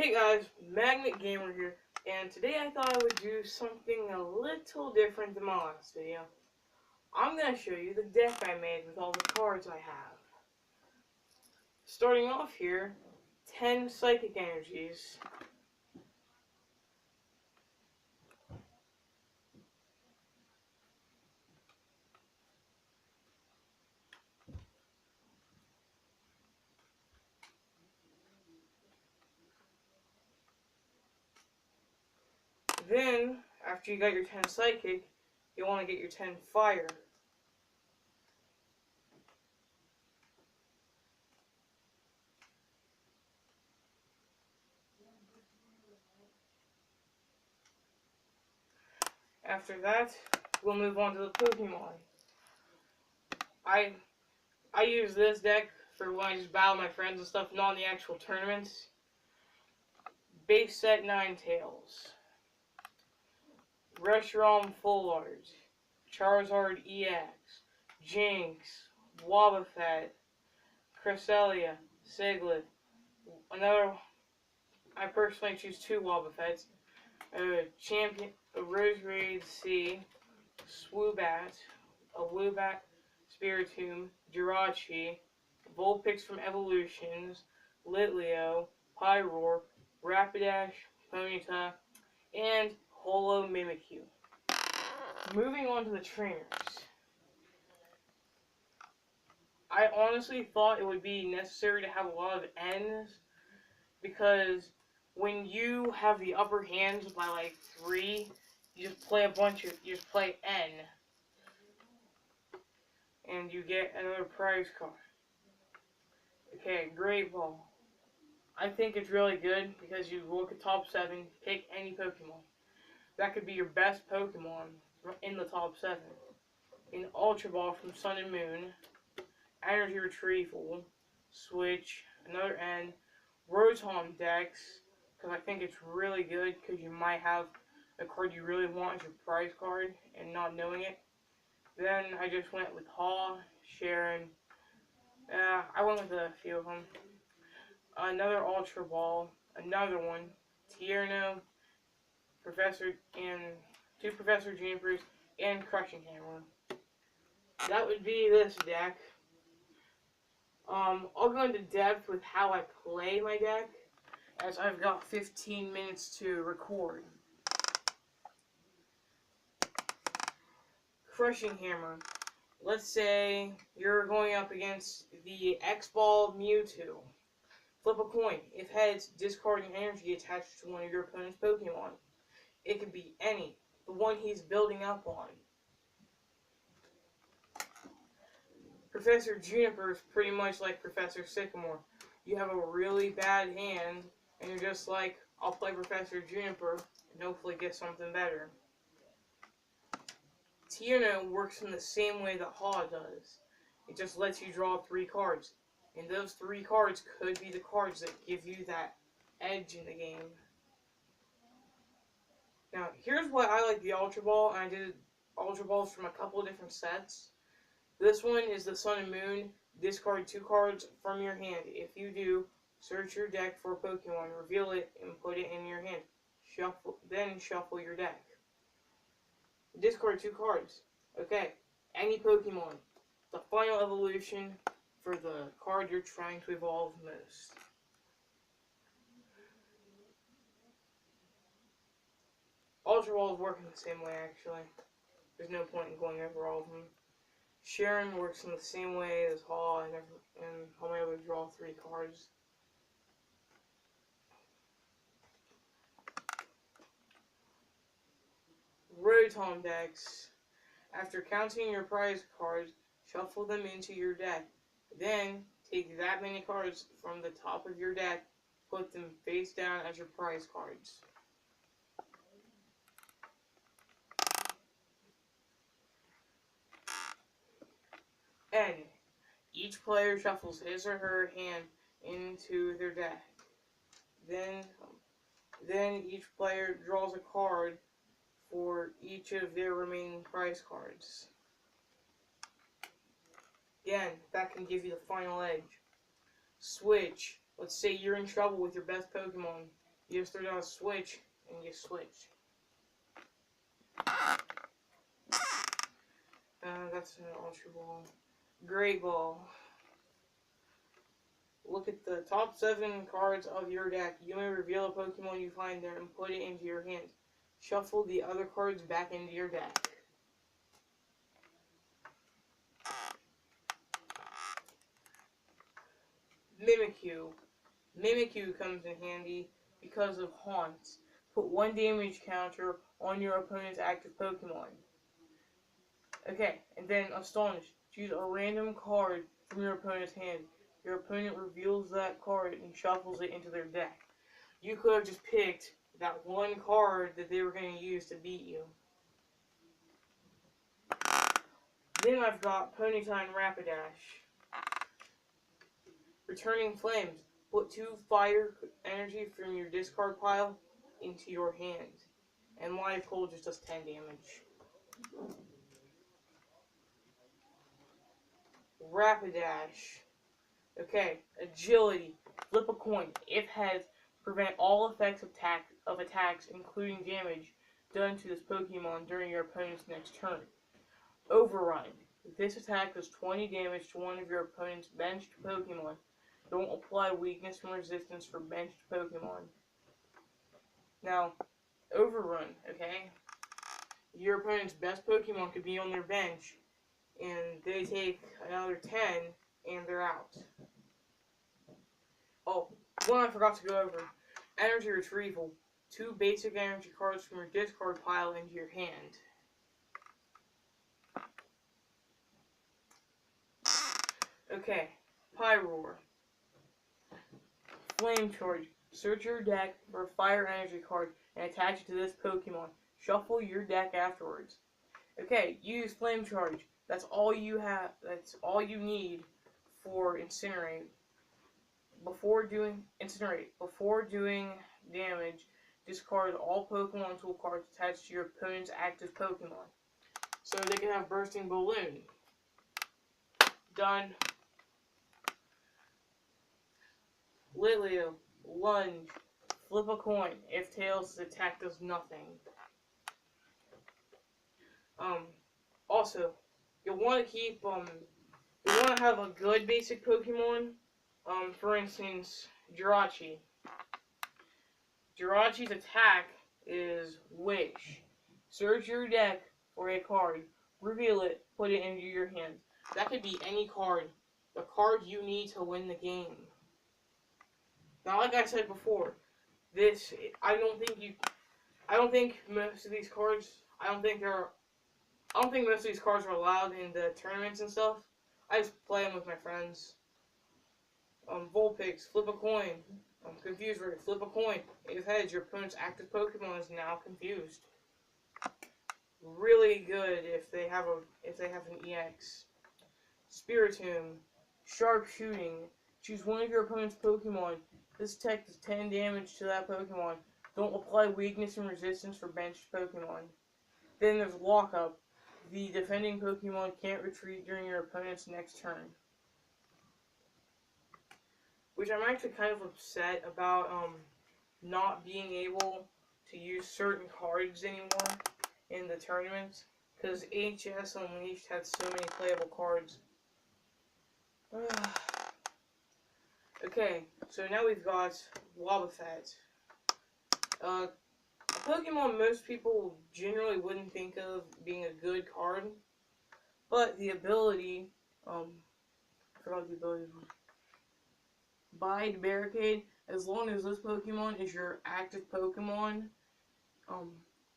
Hey guys, Magnet Gamer here, and today I thought I would do something a little different than my last video. I'm going to show you the deck I made with all the cards I have. Starting off here, 10 Psychic Energies. Then, after you got your 10 Psychic, you want to get your 10 Fire. After that, we'll move on to the Pokemon. I use this deck for when I just battle my friends and stuff, not in the actual tournaments. Base set Ninetales, reshirram Full Art, Charizard EX, Jinx, Wobbuffet, Cresselia, Siglet. I personally choose 2 Wobbuffets. A Roserade C, Swoobat, a Woobat, Spiritomb, Jirachi, Vulpix from Evolutions, Litleo, Pyroar, Rapidash, Ponyta, and Holo Mimikyu. Moving on to the trainers. I honestly thought it would be necessary to have a lot of N's, because when you have the upper hand by like 3, you just play N, and you get another prize card. Okay, Great Ball. I think it's really good because you look at top 7, pick any Pokemon. That could be your best Pokemon in the top 7. An Ultra Ball from Sun and Moon, Energy Retrieval, Switch, another N, Rotom Dex, because I think it's really good because you might have a card you really want as your prize card and not knowing it. Then I just went with Haw, Sharon, I went with a few of them. Another Ultra Ball, another one, Tierno, and 2 Professor Junipers, and Crushing Hammer. That would be this deck. I'll go into depth with how I play my deck, as I've got 15 minutes to record. Crushing Hammer. Let's say you're going up against the X-Ball Mewtwo. Flip a coin. If heads, discard an energy attached to one of your opponent's Pokemon. It could be any, the one he's building up on. Professor Juniper is pretty much like Professor Sycamore. You have a really bad hand, and you're just like, I'll play Professor Juniper and hopefully get something better. Tierno works in the same way that Haw does. It just lets you draw 3 cards. And those 3 cards could be the cards that give you that edge in the game. Now, here's why I like the Ultra Ball, and I did Ultra Balls from a couple of different sets. This one is the Sun and Moon. Discard 2 cards from your hand. If you do, search your deck for a Pokemon, reveal it, and put it in your hand. Then shuffle your deck. Discard 2 cards. Okay, any Pokemon. The final evolution for the card you're trying to evolve most. Ultra Balls work in the same way, actually. There's no point in going over all of them. Sharon works in the same way as Haw, and I'll be able to draw 3 cards. Rotom Decks. After counting your prize cards, shuffle them into your deck. Then, take that many cards from the top of your deck, put them face down as your prize cards. N. Each player shuffles his or her hand into their deck. Then each player draws a card for each of their remaining prize cards. Again, that can give you the final edge. Switch. Let's say you're in trouble with your best Pokemon. You just throw down a switch and you switch. That's an Ultra Ball. Great Ball. Look at the top 7 cards of your deck. You may reveal a Pokemon you find there and put it into your hand. Shuffle the other cards back into your deck. Mimikyu. Mimikyu comes in handy because of Haunts. Put 1 damage counter on your opponent's active Pokemon. Okay, and then Astonish. Choose a random card from your opponent's hand. Your opponent reveals that card and shuffles it into their deck. You could have just picked that one card that they were going to use to beat you. Then I've got Ponytime Rapidash. Returning Flames. Put 2 fire energy from your discard pile into your hand. And Live Cold just does 10 damage. Rapidash. Okay, Agility. Flip a coin. If heads, prevent all effects of attacks, including damage, done to this Pokemon during your opponent's next turn. Overrun. This attack does 20 damage to one of your opponent's benched Pokemon. Don't apply weakness and resistance for benched Pokemon. Now, Overrun, okay? Your opponent's best Pokemon could be on their bench, and they take another 10, and they're out. Oh, one I forgot to go over. Energy Retrieval. 2 basic energy cards from your discard pile into your hand. Okay, Pyroar. Flame Charge. Search your deck for a fire energy card and attach it to this Pokemon. Shuffle your deck afterwards. Okay, use Flame Charge. That's all you have. That's all you need for Incinerate. Before doing damage, discard all Pokemon tool cards attached to your opponent's active Pokemon. So they can have Bursting Balloon. Done. Litleo. Lunge. Flip a coin. If tails, the attack does nothing. Also, you'll want to keep, you want to have a good basic Pokemon. For instance, Jirachi. Jirachi's attack is Wish. Search your deck for a card, reveal it, put it into your hand. That could be any card. The card you need to win the game. Now, like I said before, I don't think most of these cards are allowed in the tournaments and stuff. I just play them with my friends. Vulpix, flip a coin. Confused Ray, flip a coin. If heads, your opponent's active Pokemon is now confused. Really good if they have an EX. Spiritomb, Sharpshooting. Choose one of your opponent's Pokemon. This attack does 10 damage to that Pokemon. Don't apply weakness and resistance for benched Pokemon. Then there's Lockup. The defending Pokemon can't retreat during your opponent's next turn. Which I'm actually kind of upset about not being able to use certain cards anymore in the tournaments. Because HS Unleashed had so many playable cards. Okay, so now we've got Wobbuffet. A Pokemon most people generally wouldn't think of being a good card, but the ability, I forgot the ability. Bide Barricade, as long as this Pokemon is your active Pokemon,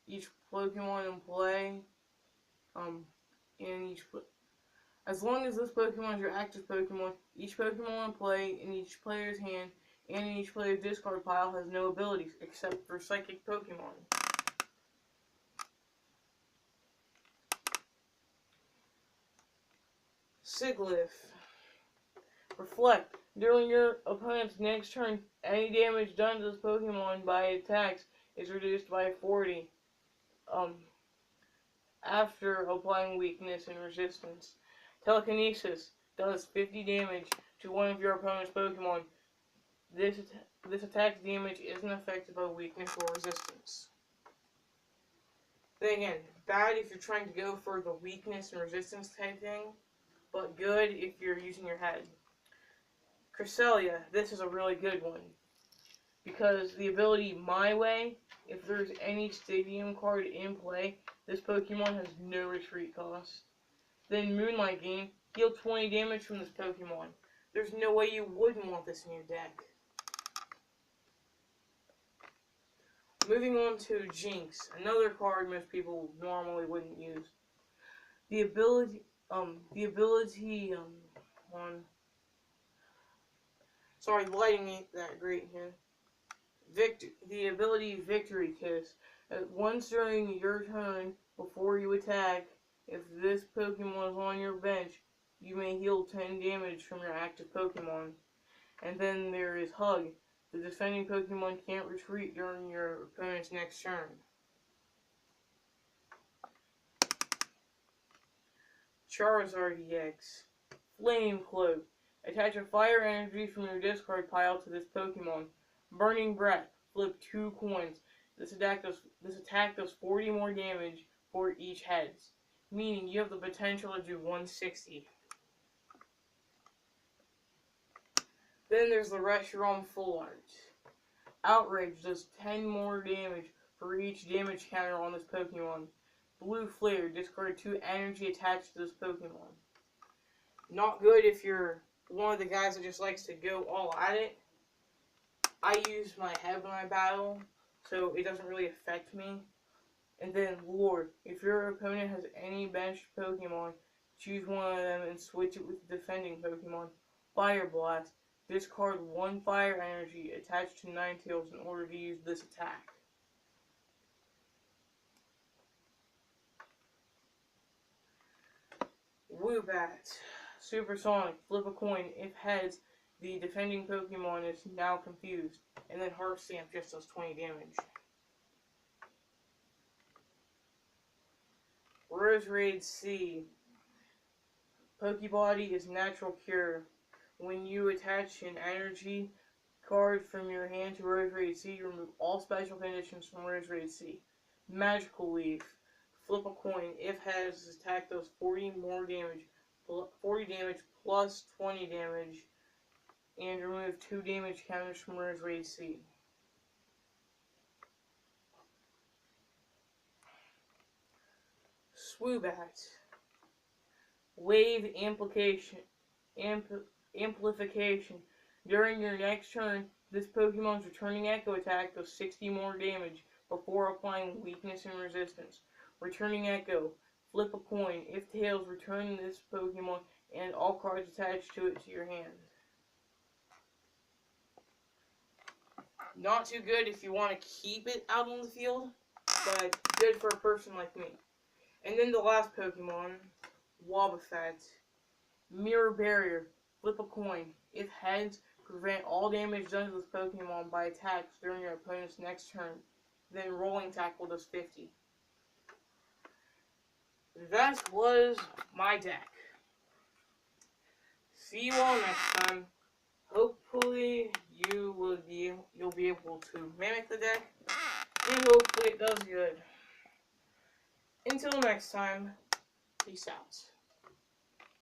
each Pokemon in play, as long as this Pokemon is your active Pokemon, each Pokemon in play in each player's hand and in each player's discard pile has no abilities, except for Psychic Pokemon. Sigilyph. Reflect. During your opponent's next turn, any damage done to this Pokemon by attacks is reduced by 40. After applying weakness and resistance. Telekinesis does 50 damage to one of your opponent's Pokemon. This This attack damage isn't affected by weakness or resistance. Then again, bad if you're trying to go for the weakness and resistance type thing, but good if you're using your head. Cresselia, this is a really good one, because the ability My Way, if there's any stadium card in play, this Pokemon has no retreat cost. Then Moonlight Game, deal 20 damage from this Pokemon. There's no way you wouldn't want this in your deck. Moving on to Jinx, another card most people normally wouldn't use. The ability, lighting ain't that great here. The ability Victory Kiss. Once during your turn, before you attack, if this Pokemon is on your bench, you may heal 10 damage from your active Pokemon. And then there is Hug. The defending Pokemon can't retreat during your opponent's next turn. Charizard EX. Flame Cloak. Attach a fire energy from your discard pile to this Pokemon. Burning Breath. Flip 2 coins. This attack does 40 more damage for each heads, meaning you have the potential to do 160. Then there's the reshirram Full Art. Outrage does 10 more damage for each damage counter on this Pokemon. Blue Flare, discard 2 energy attached to this Pokemon. Not good if you're one of the guys that just likes to go all at it. I use my head when I battle, so it doesn't really affect me. And then Lure, if your opponent has any benched Pokemon, choose one of them and switch it with the defending Pokemon. Fire Blast, discard 1 fire energy attached to Ninetales in order to use this attack. Woobat, Supersonic, flip a coin. If heads, the defending Pokemon is now confused. And then Heart Stamp just does 20 damage. Roserade C. Pokebody is Natural Cure. When you attach an energy card from your hand to Roserade C, you remove all special conditions from Roserade C. Magical Leaf. Flip a coin. If heads, attack does 40 more damage. 40 damage plus 20 damage. And remove 2 damage counters from Roserade C. Swoobat. Wave Amplification. During your next turn, this Pokemon's returning Echo attack does 60 more damage before applying weakness and resistance. Returning Echo. Flip a coin. If tails, return this Pokemon and all cards attached to it to your hand. Not too good if you want to keep it out on the field, but good for a person like me. And then the last Pokemon, Wobbuffet. Mirror Barrier. Flip a coin. If heads, prevent all damage done to this Pokemon by attacks during your opponent's next turn. Then Rolling Tackle does 50. That was my deck. See you all next time. Hopefully you'll be able to mimic the deck, and hopefully it does good. Until next time, peace out.